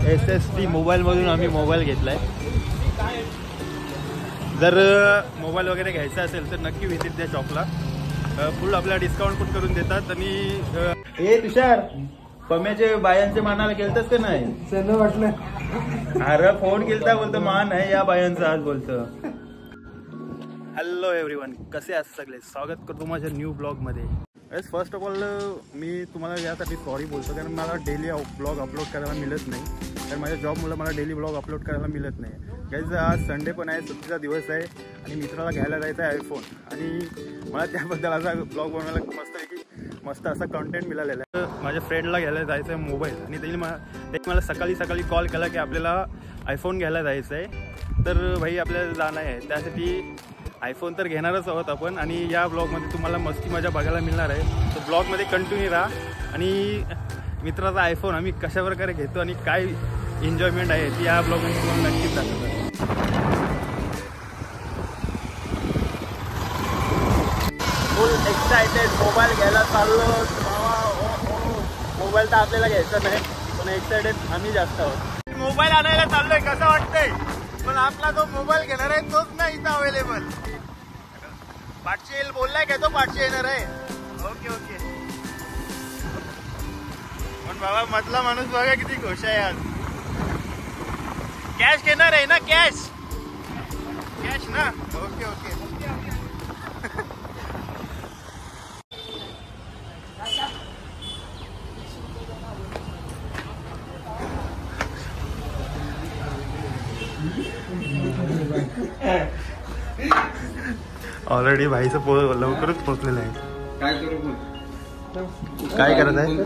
SST मोबाईलमधून आम्ही mobile घेतलाय. जर मोबाईल वगैरे घ्यायचा असेल तर नक्की व्हिजिट द्या शॉपला. फुल आपल्याला डिस्काउंट पण करून देतात. आणि हे तुषार पम्याचे बायांचे मानाला केलतच का नाही? सगळं वाटलं. अरे फोन केलता बोलतो मान आहे या बायांचा आज बोलतो. हॅलो एव्हरीवन, कसे आहात सगळे? स्वागत करतो माझ्या न्यू ब्लॉगमध्ये. फर्स्ट ऑफ ऑल मी तुम्हाला यासाठी सॉरी बोलतो कारण मला डेली ब्लॉग अपलोड करायला मिळत नाही. कारण माझ्या जॉबमुळे मला डेली ब्लॉग अपलोड करायला मिळत नाही. गाईज आज संडे पण आहे, सुट्टीचा दिवस आहे आणि मित्राला घ्यायला जायचं आहे आयफोन. आणि मला त्याबद्दल असा ब्लॉग बनवायला मस्त असा कंटेंट मिळालेला आहे. तर माझ्या फ्रेंडला घ्यायला जायचं आहे मोबाईल आणि त्यांनी मला सकाळी कॉल केला की आपल्याला आयफोन घ्यायला जायचं आहे. तर भाई आपल्याला जाणं आहे, त्यासाठी आयफोन तर घेणारच आहोत आपण. आणि या ब्लॉगमध्ये तुम्हाला मस्ती मजा बघायला मिळणार आहे. तर ब्लॉगमध्ये कंटिन्यू राहा. आणि मित्राचा आयफोन आम्ही कशा प्रकारे घेतो आणि काय एन्जॉयमेंट आहे ती या ब्लॉगमध्ये तुम्हाला नक्कीच दाखवतो. फुल एक्सायटेड, मोबाईल घ्यायला चाललो. मोबाईल तर आपल्याला घ्यायचा नाही पण एक्सायटेड आम्ही जास्त आहोत. मोबाईल आणायला चाललोय, कसं वाटतंय? पण आपला जो मोबाईल घेणार आहे तोच नाही इथं अवेलेबल. पाठशी येईल बोललाय का? तो पाठशी येणार आहे. Okay okay. पण बाबा मधला माणूस बघा किती खुश आहे आज. कॅश घेणार आहे ना? कॅश ना? Okay okay. ऑलरेडी भाईचं लवकरच पोहोचलेलं आहे. काय करत आहे?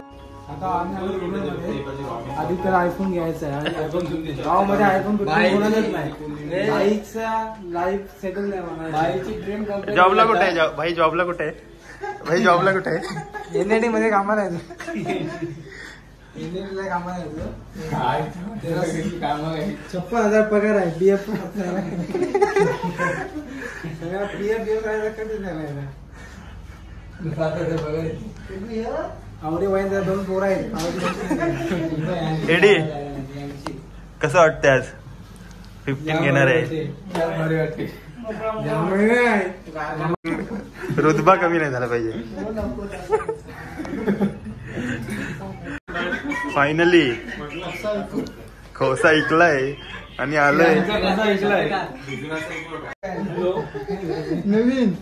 आधी तर आयफोन घ्यायचा आहे. गावामध्ये आयफोन कोणालाच नाही. बाईकचा लाईफ सेटल नाही. बाईकची ड्रीम कंप्लीट. जॉबला कुठे आहे भाई? जॉबला कुठे आहे भाई? जॉबला कुठे आहे? NIT मध्ये कामाला आहे. कामाला आहे. 56,000 पगार आहे. BF आवडी वाईन 2 पोरं आहेत. एडी कसं वाटतंय आज? 15 घेणार आहे. रुतबा कमी नाही झाला पाहिजे. फायनली खोसा ऐकलाय आणि आलंय नवीन.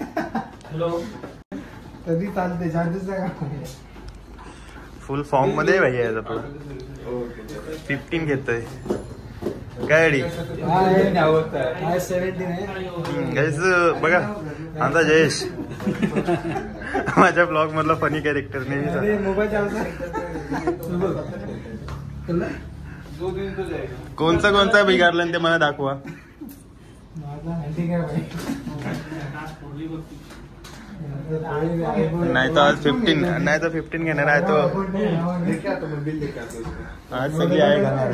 कधी चालते फुल फॉर्म मध्ये भाई आहे आपण. 15 घेतोय काय डी? गाईस बघा आमचा जयेश माझ्या ब्लॉग मधला फनी कॅरेक्टर नेहमी. कोणचा बिघाडलं ते मला दाखवा. नाही तर आज 15 घेणार आहे तो. आज सगळी आहे घेणार.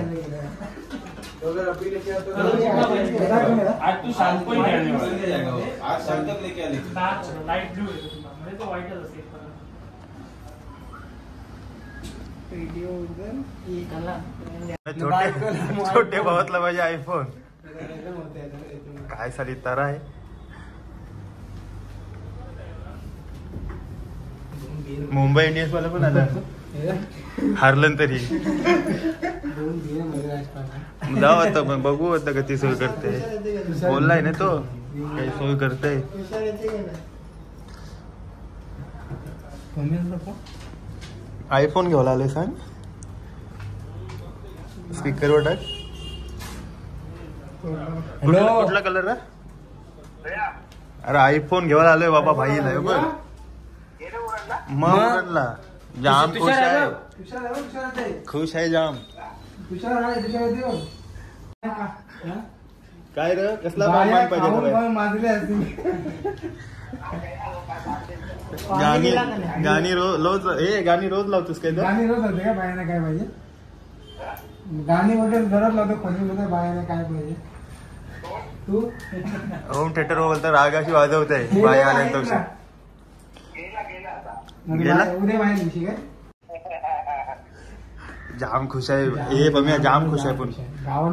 छोटे भावातला माझे आयफोन काय साली तर आहे. मुंबई इंडियन्स वाला पण आला, हारलं तरी जाऊ आता. पण बघू आता कधी सोय करते. बोललाय ना तो काही सोय करते. आयफोन घेऊन आले सांग. स्पीकर वर टाक. कुठला कलर आहे? अरे आयफोन घेऊन आलोय बाबा भाईला. बघ मग जाम खुश आहे जाम. काय रे कसला मान पाहिजे? गाणी रोज लावतोस काय? गाणी रोज लावते का? बायाने काय पाहिजे? गाणी वगैरे दररोज लावतो. कोणी मध्ये बायाने काय पाहिजे? तू होम थिएटर बोलता रागाशी वाजवत आहे बाया आल्यानंतर. गेला उद्या बाहेर दिवशी काय जाम खुश आहे हे बघ जाम खुश आहे पण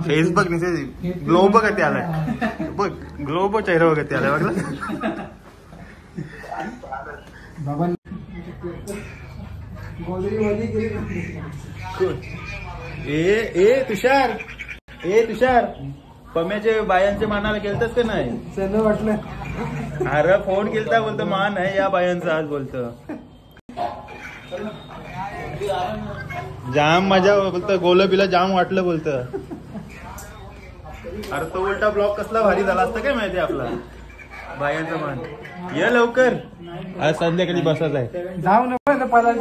फेस बघ नाही ग्लो बघ ते आलाय बघ ग्लो बघ चेहरा बघ ते आलाय बघला ए तुषार पम्याचे बायांचे मानाला गेलतच का नाही चल वाटलं अरे फोन केलता बोलतो मान आहे या बायांचा आज बोलतो जाम मजा बोलतो गोल बिला जाम वाटलं बोलतं अरे तो उलटा ब्लॉग कसला भारी झाला असता काय माहिती आपला बायांचा मान ये लवकर आज संध्याकाळी बसाच आहे जाऊ नको पदार्थ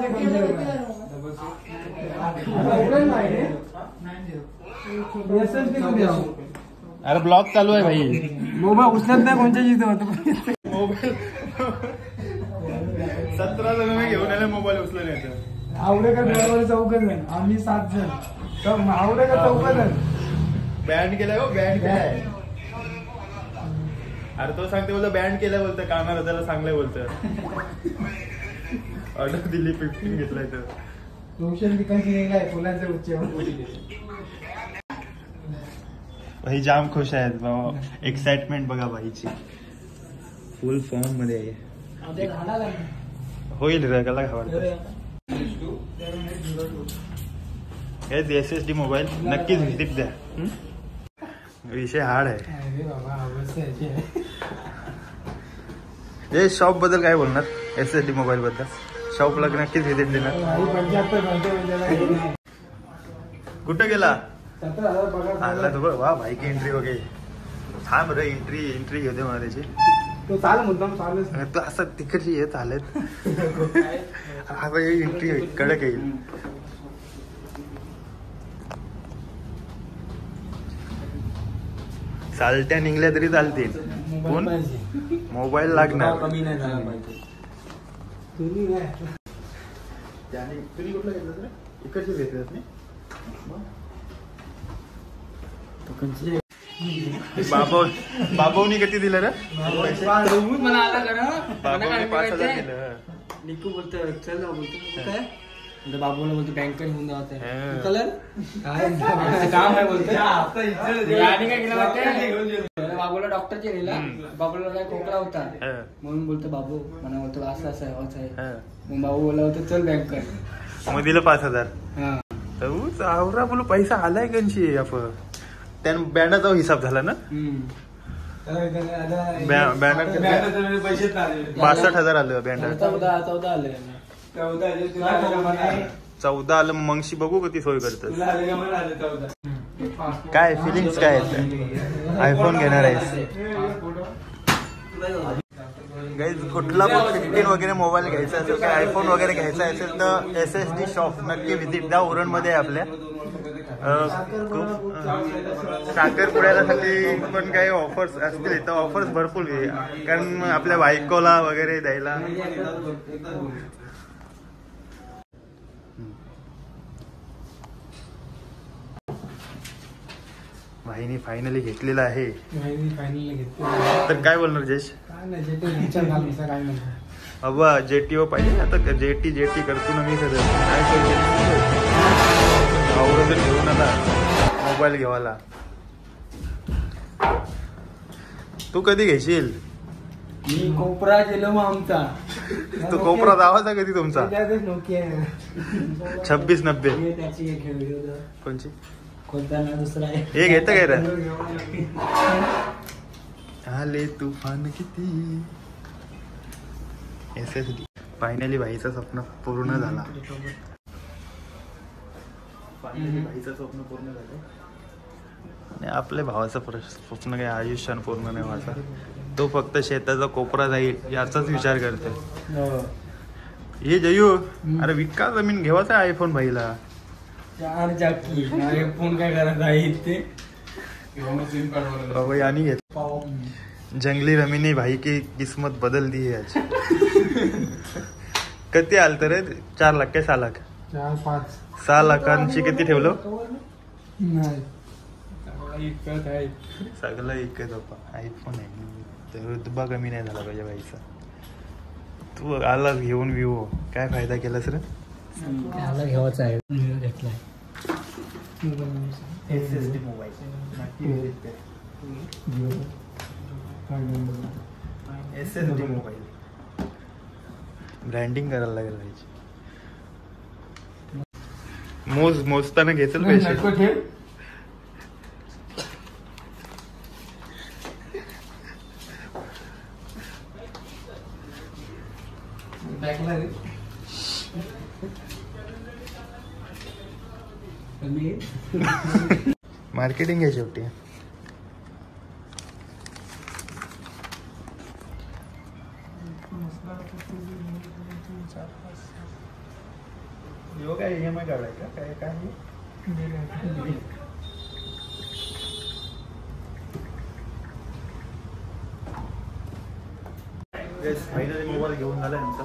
अरे ब्लॉग चालू आहे भाई मोबाईल उचलत नाही कोणत्या जिथं मोबाईल 17 जण घेऊन आले मोबाईल उचलून येतं आवडेकर चौघ जण आम्ही 7 जण आवडेकर चौघ जण बँड केलाय हो बँड केलाय अरे तो सांगते बोलतो बँड केलाय बोलतं कानाला त्याला चांगलंय बोलतं ऑर्डर दिली 15 घेतलाय तर रोशन विकायची नाही काय फुलांचे उच्च भाई जाम खुश आहेत बाबा एक्साइटमेंट बघा भाईची फुल फॉर्म मध्ये आहे होईल रे त्याला आवडतं हे SSD मोबाईल नक्कीच व्हिजिट द्या विषय हार्ड आहे हे शॉप बद्दल काय बोलणार SSD मोबाईल बद्दल शॉपला नक्कीच व्हिजिट देणार कुठं गेला आला तो वा भाई की एंट्री वगैरे थांब रे एंट्री घेते मला त्याची तो चाल मुद्दाम चालच तो असं तिकडची येत आलेत आता एंट्री कडक येईल चालत्या निघल्या तरी चालतील कोण मोबाईल लागणार कमी नाही झाला पाहिजे तुम्ही कुठला घेतलं इकडचे घेतलं बाबावनी किती दिलं रे मला आला बाबावनी 5,000 दिलं निकू बोलतो चल बोलतो काय बाबूला बोलतो बँकेत घेऊन जावं कलर काय काम आहे बोलतो काय केलं बाबूला डॉक्टरचे नेला बाबूला काय खोकला होता म्हणून बोलतो बाबू मला बोलतो असं असं आहे मग बाबू बोला होतं चल बँकेत मग दिलं 5,000 आवरा बोलू पैसा आलाय कंशी आपण त्यानं बँडाचा हिसाब झाला ना बँडात 62,000 आलं बँडात 14 आले 14 आलं मगशी बघू किती सोय करतात काय फिलिंग्स काय आहेत आयफोन घेणार आहे कुठला पण 15 वगैरे मोबाईल घ्यायचा असेल काय आयफोन वगैरे घ्यायचा असेल तर SSD शॉप नक्की व्हिजिट द्या उरणमध्ये आहे आपल्या साखरपुड्यासाठी पण काही ऑफर्स असतील तर ऑफर्स भरपूर कारण आपल्या बायकोला वगैरे द्यायला भाईनी फायनली घेतलेला आहे तर काय बोलणार जयेश बाबा JTO पाहिजे आता जेटी करतो ना मी आवडत घेऊन आला मोबाईल घेवाला तू कधी घेशील मी कोपरा गेलो मग आमचा तो कोपरा दावाचा कधी तुमचा 2690 कोणची दुसरा हे घेत काय रे आले तुफान किती SSD फायनली भाईचं स्वप्न पूर्ण झाला भाईचं स्वप्न पूर्ण झालं आपल्या भावाचं स्वप्न काही आयुष्यानं पूर्ण नाही व्हायचा तो फक्त शेताचा कोपरा जाईल याचाच विचार करतो हे जयू अरे विका जमीन घेवायचा आयफोन भाईला आयफोन काय करत आहे ते यानी घेत जंगली रमीने भाई की किस्मत बदल दी है आज किती आलं तर 4 लाख काय 6 लाख 6 लाखांची किती ठेवलं सगळं एकच बाबा आयफोन आहे तर रुतबा कमी नाही झाला पाहिजे भाईचा तू आलास घेऊन विवो काय फायदा केलास रे घेवायचा आहे घेतलाय SSD mobile SSD mobile branding करायला लागेल पाहिजे. मोजताना घेतलं पैसे. मार्केटिंग आहे शेवटी. यो काय EMI काढाय का काय काय फायनली मोबाईल घेऊन झाला यांचा.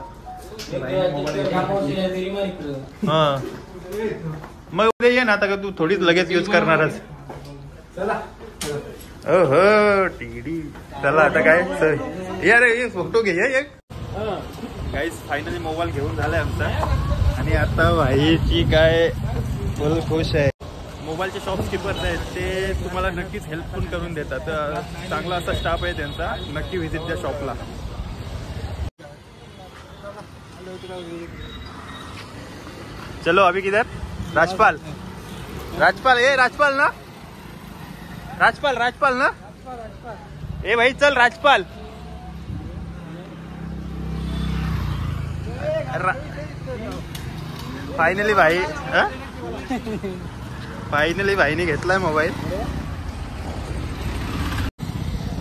हा मग उद्या ये ना आता का तू थोडीच लगेच यूज करणारच. हो टीडी चला आता काय यार ये फोटो घे एक. गाईस फायनली मोबाईल घेऊन झालाय आमचा आणि आता भाईची काय फुल खुश आहे. मोबाईलचे शॉपकीपर्स आहेत ते तुम्हाला नक्कीच हेल्प पण करून देतात. चांगला असा स्टाफ आहे त्यांचा. नक्की व्हिजिट द्या शॉपला. चलो अभी किधर राजपाल ए राजपाल ना राजपाल ना ए भाई चल राजपाल. फायनली भाईने घेतलाय मोबाईल.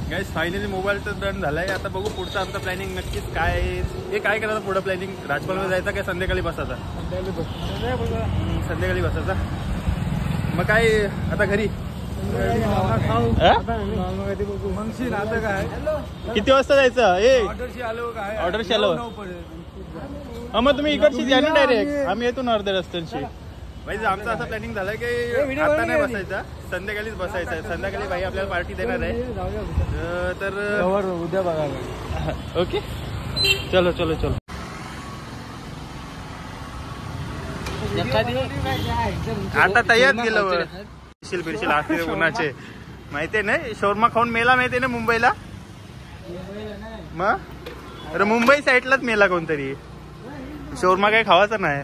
गाईस फायनली मोबाईल तर डन झालाय. आता बघू पुढचं आमचं प्लॅनिंग नक्कीच काय. हे काय करायचं पुढं प्लॅनिंग. राजपालमध्ये जायचं काय संध्याकाळी बसायचा. संध्याकाळी बसायचा मग काय आता घरी. किती वाजता जायचं. ऑर्डरशी आलो मग तुम्ही इकडची या ना डायरेक्ट. आम्ही येतो ना अर्ध्या रस्त्यांशी. भाई आमचा असं प्लॅनिंग झालं की आता नाही बसायचा संध्याकाळीच बसायचं. संध्याकाळी भाई आपल्याला पार्टी देणार आहे तर उद्या बघा. ओके चलो चलो चलो. आता तयार गेलं बिरशील असते उन्हाचे माहितीये ना. शोरमा खाऊन मेला माहितीये ना मुंबईला. मग अरे मुंबई साईडलाच मेला कोणतरी. शोरमा काही खावायचा नाही.